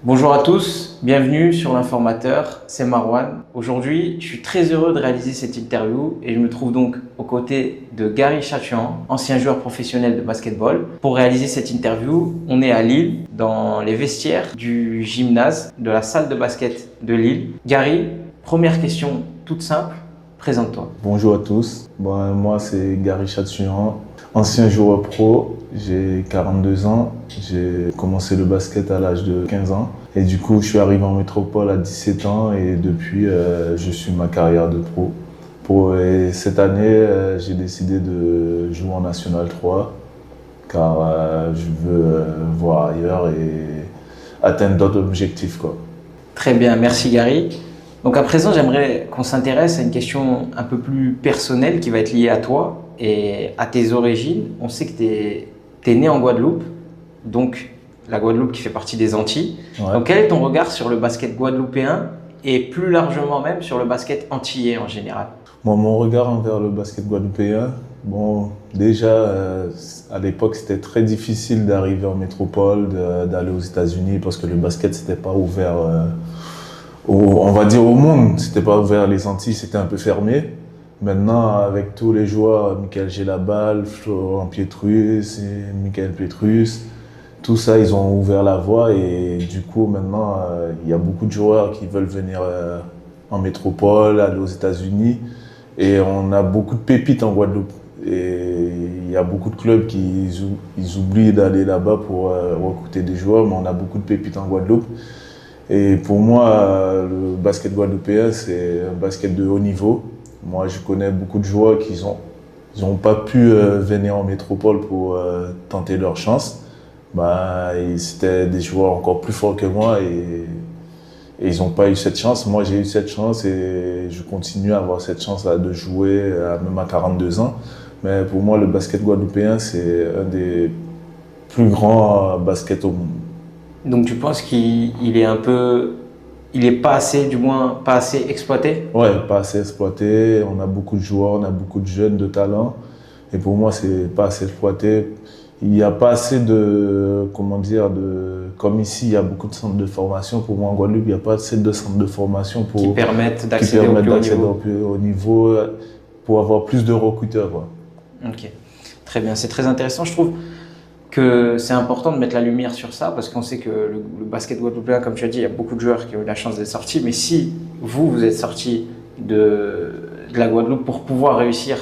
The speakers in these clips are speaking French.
Bonjour à tous, bienvenue sur l'Informateur, c'est Marwan. Aujourd'hui, je suis très heureux de réaliser cette interview et je me trouve donc aux côtés de Gary Chatuan, ancien joueur professionnel de basketball. Pour réaliser cette interview, on est à Lille, dans les vestiaires du gymnase de la salle de basket de Lille. Gary, première question toute simple, présente-toi. Bonjour à tous, moi c'est Gary Chatuan, ancien joueur pro, j'ai 42 ans, j'ai commencé le basket à l'âge de 15 ans et du coup je suis arrivé en métropole à 17 ans et depuis je suis ma carrière de pro. Et cette année j'ai décidé de jouer en National 3 car je veux voir ailleurs et atteindre d'autres objectifs, quoi. Très bien, merci Gary. Donc à présent, j'aimerais qu'on s'intéresse à une question un peu plus personnelle qui va être liée à toi et à tes origines. On sait que tu es né en Guadeloupe, donc la Guadeloupe qui fait partie des Antilles. Ouais. Donc quel est ton regard sur le basket guadeloupéen et plus largement même sur le basket antillais en général? Mon regard envers le basket guadeloupéen, déjà à l'époque c'était très difficile d'arriver en métropole, d'aller aux États-Unis parce que le basket c'était pas ouvert. On va dire au monde, c'était pas ouvert, les Antilles, c'était un peu fermé. Maintenant, avec tous les joueurs, Michael Gelabal, Florent Pietrus, Michael Pietrus, tout ça, ils ont ouvert la voie et du coup, maintenant, il y a beaucoup de joueurs qui veulent venir en métropole, aller aux États-Unis et on a beaucoup de pépites en Guadeloupe. Et il y a beaucoup de clubs qui ils oublient d'aller là-bas pour recruter des joueurs, mais on a beaucoup de pépites en Guadeloupe. Et pour moi, le basket guadeloupéen, c'est un basket de haut niveau. Moi, je connais beaucoup de joueurs qui ont pas pu venir en métropole pour tenter leur chance. C'était des joueurs encore plus forts que moi et ils n'ont pas eu cette chance. Moi, j'ai eu cette chance et je continue à avoir cette chance-là de jouer même à 42 ans. Mais pour moi, le basket guadeloupéen, c'est un des plus grands baskets au monde. Donc tu penses qu'il est un peu, il est pas assez, du moins pas assez exploité? Ouais, pas assez exploité. On a beaucoup de joueurs, on a beaucoup de jeunes de talent. Et pour moi, c'est pas assez exploité. Il n'y a pas assez comme ici, il y a beaucoup de centres de formation. Pour moi, en Guadeloupe, il n'y a pas assez de centres de formation Qui permettent d'accéder au plus haut niveau pour avoir plus de recruteurs, quoi. Ok, très bien. C'est très intéressant. Je trouve que c'est important de mettre la lumière sur ça parce qu'on sait que le basket guadeloupéen, comme tu as dit, il y a beaucoup de joueurs qui ont eu la chance d'être sortis. Mais si vous êtes sorti de la Guadeloupe pour pouvoir réussir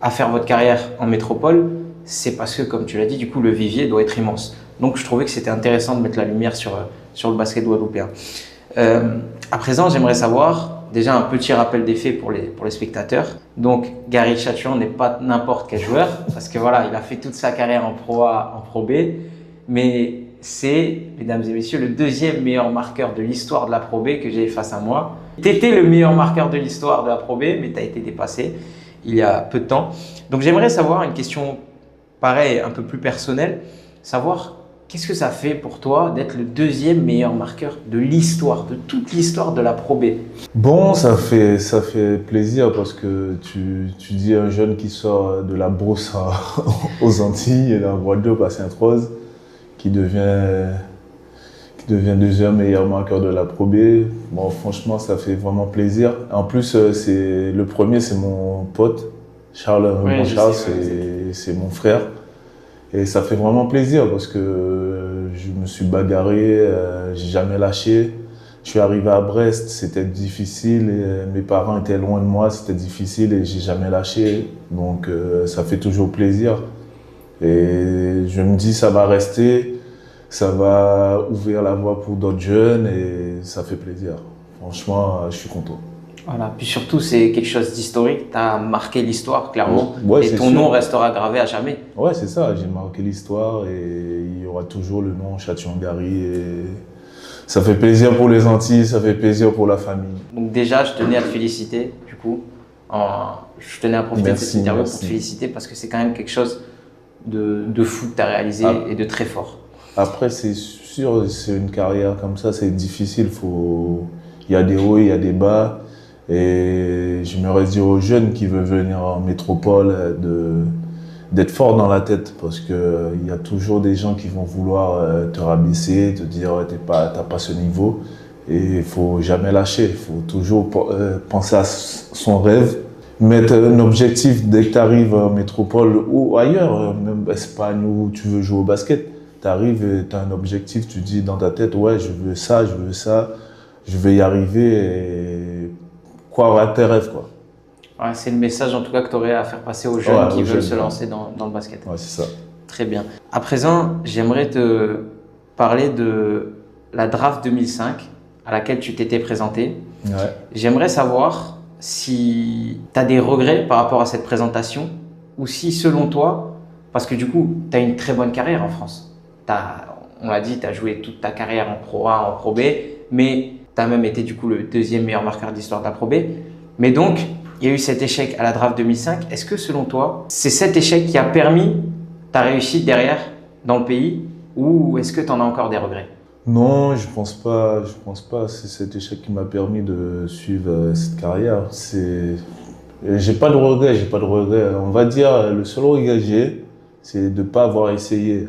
à faire votre carrière en métropole, c'est parce que, comme tu l'as dit, du coup, le vivier doit être immense. Donc, je trouvais que c'était intéressant de mettre la lumière sur le basket guadeloupéen. À présent, j'aimerais savoir, déjà un petit rappel des faits pour les spectateurs. Donc, Gary Chatuan n'est pas n'importe quel joueur, parce que voilà, il a fait toute sa carrière en Pro A, en Pro B, mais c'est, mesdames et messieurs, le deuxième meilleur marqueur de l'histoire de la Pro B que j'ai face à moi. Tu étais le meilleur marqueur de l'histoire de la Pro B, mais tu as été dépassé il y a peu de temps. Donc, j'aimerais savoir une question, pareil, un peu plus personnelle, savoir qu'est-ce que ça fait pour toi d'être le deuxième meilleur marqueur de l'histoire, de toute l'histoire de la Pro B? Ça fait plaisir parce que tu dis un jeune qui sort de la brousse aux Antilles et la Guadeloupe à Sainte-Rose, qui devient deuxième meilleur marqueur de la Pro B. Franchement, ça fait vraiment plaisir. En plus, le premier, c'est mon pote, Charles. Oui, Charles, c'est mon frère. Et ça fait vraiment plaisir parce que je me suis bagarré, j'ai jamais lâché. Je suis arrivé à Brest, c'était difficile et mes parents étaient loin de moi, c'était difficile et j'ai jamais lâché. Donc ça fait toujours plaisir. Et je me dis ça va rester, ça va ouvrir la voie pour d'autres jeunes et ça fait plaisir. Franchement, je suis content. Voilà, puis surtout, c'est quelque chose d'historique. Tu as marqué l'histoire, clairement. Ouais, et ton nom restera gravé à jamais. Ouais, c'est ça. J'ai marqué l'histoire et il y aura toujours le nom Chatuan Gary. Et ça fait plaisir pour les Antilles, ça fait plaisir pour la famille. Donc déjà, je tenais à te féliciter, du coup. Je tenais à profiter de cette interview pour te féliciter parce que c'est quand même quelque chose de fou que tu as réalisé et de très fort. Après, c'est sûr, c'est une carrière comme ça, c'est difficile. Il y a des hauts, il y a des bas. Et j'aimerais dire aux jeunes qui veulent venir en métropole d'être fort dans la tête parce que il y a toujours des gens qui vont vouloir te rabaisser, te dire t'as pas ce niveau. Et il faut jamais lâcher, il faut toujours penser à son rêve, mettre un objectif dès que tu arrives en métropole ou ailleurs, même Espagne où tu veux jouer au basket. Tu arrives et tu as un objectif, tu dis dans ta tête, ouais, je veux ça, je vais y arriver et croire à tes rêves, quoi. Ouais, c'est le message en tout cas que tu aurais à faire passer aux jeunes qui veulent se lancer dans le basket. Ouais, c'est ça. Très bien. À présent, j'aimerais te parler de la draft 2005 à laquelle tu t'étais présenté. Ouais. J'aimerais savoir si tu as des regrets par rapport à cette présentation ou si selon toi, parce que du coup, tu as une très bonne carrière en France. On l'a dit, tu as joué toute ta carrière en Pro A, en Pro B, mais tu as même été du coup le deuxième meilleur marqueur d'histoire de la Pro B. Mais donc, il y a eu cet échec à la draft 2005. Est-ce que selon toi, c'est cet échec qui a permis ta réussite derrière dans le pays ou est-ce que tu en as encore des regrets? Non, je pense pas. C'est cet échec qui m'a permis de suivre cette carrière. J'ai pas de regrets. On va dire, le seul regret que j'ai, c'est de pas avoir essayé.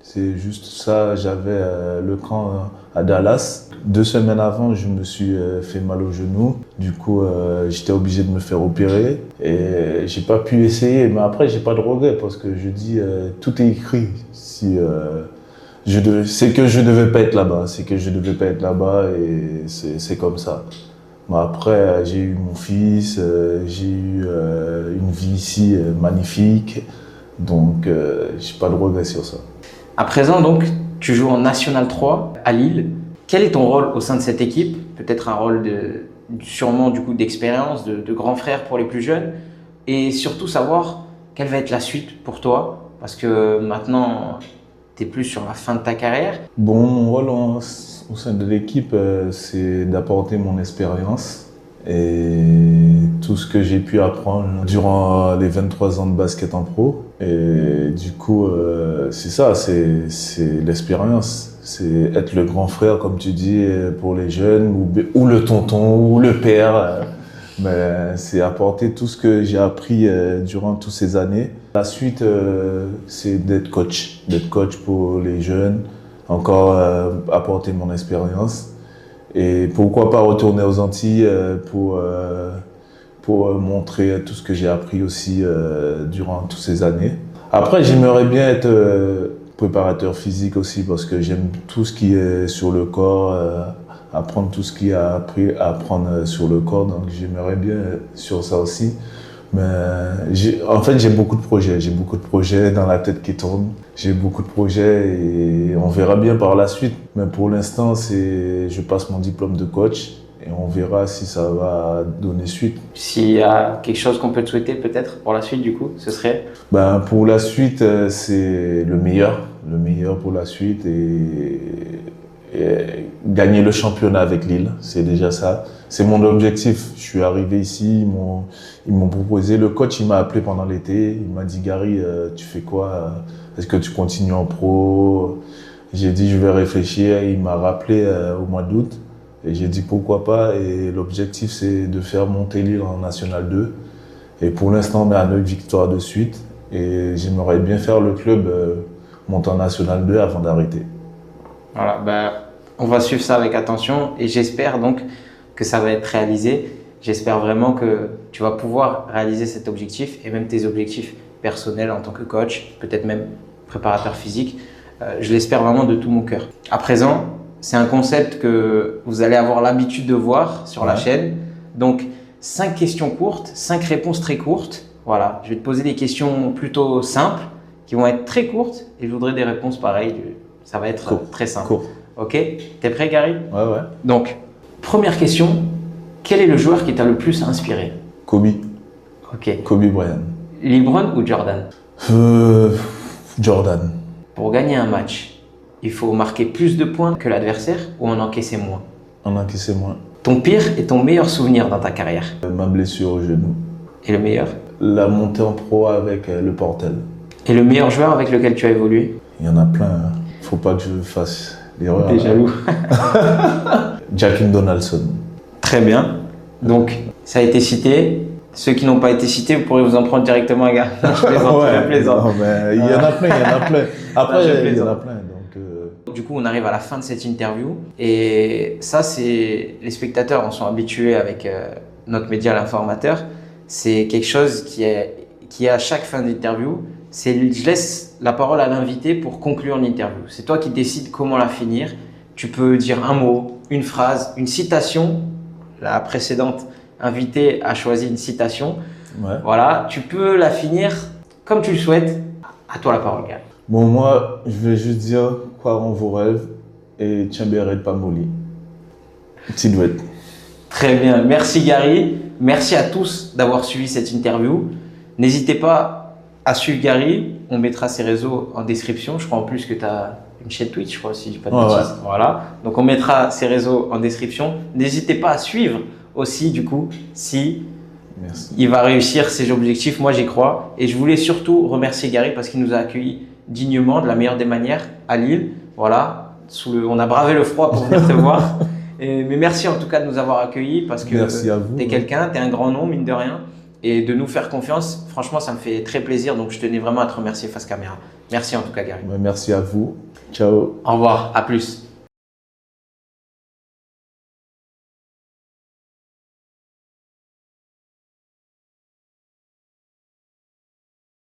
C'est juste ça. J'avais le camp à Dallas. 2 semaines avant, je me suis fait mal au genou. Du coup, j'étais obligé de me faire opérer et j'ai pas pu essayer. Mais après, j'ai pas de regrets parce que je dis, tout est écrit. C'est que je devais pas être là-bas, et c'est comme ça. Mais après, j'ai eu mon fils, j'ai eu une vie ici magnifique, donc j'ai pas de regrets sur ça. À présent, donc, tu joues en National 3 à Lille. Quel est ton rôle au sein de cette équipe? Peut-être un rôle sûrement du coup d'expérience, de grand frère pour les plus jeunes, et surtout savoir quelle va être la suite pour toi, parce que maintenant tu es plus sur la fin de ta carrière. Bon, mon rôle au sein de l'équipe, c'est d'apporter mon expérience et tout ce que j'ai pu apprendre durant les 23 ans de basket en pro. Et du coup, c'est ça, c'est l'expérience. C'est être le grand frère, comme tu dis, pour les jeunes, ou le tonton, ou le père. Mais c'est apporter tout ce que j'ai appris durant toutes ces années. La suite, c'est d'être coach pour les jeunes, encore apporter mon expérience. Et pourquoi pas retourner aux Antilles pour montrer tout ce que j'ai appris aussi durant toutes ces années. Après, j'aimerais bien être préparateur physique aussi parce que j'aime tout ce qui est sur le corps, apprendre tout ce qu'il y a appris à apprendre sur le corps, donc j'aimerais bien sur ça aussi. Mais en fait, j'ai beaucoup de projets dans la tête qui tournent, j'ai beaucoup de projets et on verra bien par la suite. Mais pour l'instant, je passe mon diplôme de coach et on verra si ça va donner suite. S'il y a quelque chose qu'on peut te souhaiter peut-être pour la suite du coup, ce serait? Pour la suite, c'est le meilleur pour la suite et gagner le championnat avec Lille, c'est déjà ça. C'est mon objectif. Je suis arrivé ici, ils m'ont proposé, le coach il m'a appelé pendant l'été, il m'a dit Gary, tu fais quoi? Est-ce que tu continues en pro? J'ai dit je vais réfléchir, il m'a rappelé au mois d'août et j'ai dit pourquoi pas et l'objectif c'est de faire monter Lille en National 2 et pour l'instant on est à 9 victoires de suite et j'aimerais bien faire le club monter en National 2 avant d'arrêter. Voilà, on va suivre ça avec attention et j'espère donc que ça va être réalisé. J'espère vraiment que tu vas pouvoir réaliser cet objectif et même tes objectifs personnels en tant que coach, peut-être même préparateur physique. Je l'espère vraiment de tout mon cœur. À présent, c'est un concept que vous allez avoir l'habitude de voir sur la chaîne. Donc, 5 questions courtes, 5 réponses très courtes. Voilà, je vais te poser des questions plutôt simples qui vont être très courtes et je voudrais des réponses pareilles. Ça va être très simple. Court. Ok, t'es prêt Gary? Ouais. Donc, première question, quel est le joueur qui t'a le plus inspiré? Kobe. Ok. Kobe Bryant. LeBron ou Jordan? Jordan. Pour gagner un match, il faut marquer plus de points que l'adversaire ou en encaisser moins? En encaisser moins. Ton pire et ton meilleur souvenir dans ta carrière? Ma blessure au genou. Et le meilleur? La montée en pro avec le Portel. Et le meilleur joueur avec lequel tu as évolué? Il y en a plein. Hein. Faut pas que je fasse l'erreur. T'es jaloux. Jackie Donaldson. Très bien. Donc, ça a été cité. Ceux qui n'ont pas été cités, vous pourrez vous en prendre directement à Gary. Je plaisante, Ouais, je plaisante. non, mais il y en a plein, il y en a plein. Après, je il y en plaisante. a plein. Du coup, on arrive à la fin de cette interview et ça, c'est les spectateurs en sont habitués avec notre média, l'informateur. C'est quelque chose qui est à chaque fin d'interview. Je laisse la parole à l'invité pour conclure l'interview. C'est toi qui décides comment la finir. Tu peux dire un mot, une phrase, une citation. La précédente invitée a choisi une citation. Ouais. Voilà, tu peux la finir comme tu le souhaites. À toi la parole, Gary. Bon, moi, je vais juste dire croire en vos rêves et Tchemberet Pamoli. Petit duet. Très bien, merci Gary. Merci à tous d'avoir suivi cette interview. N'hésitez pas à suivre Gary. On mettra ses réseaux en description. Je crois en plus que tu as une chaîne Twitch, je crois, si je dis pas de bêtises. Ouais. Voilà. Donc on mettra ses réseaux en description. N'hésitez pas à suivre aussi, du coup, si Merci. il va réussir ses objectifs. Moi, j'y crois. Et je voulais surtout remercier Gary parce qu'il nous a accueillis dignement, de la meilleure des manières, à Lille. Voilà. On a bravé le froid pour venir te voir. Mais merci en tout cas de nous avoir accueillis parce que tu es quelqu'un, tu es un grand nom, mine de rien. Et de nous faire confiance, franchement, ça me fait très plaisir. Donc, je tenais vraiment à te remercier face caméra. Merci en tout cas, Gary. Merci à vous. Ciao. Au revoir, à plus.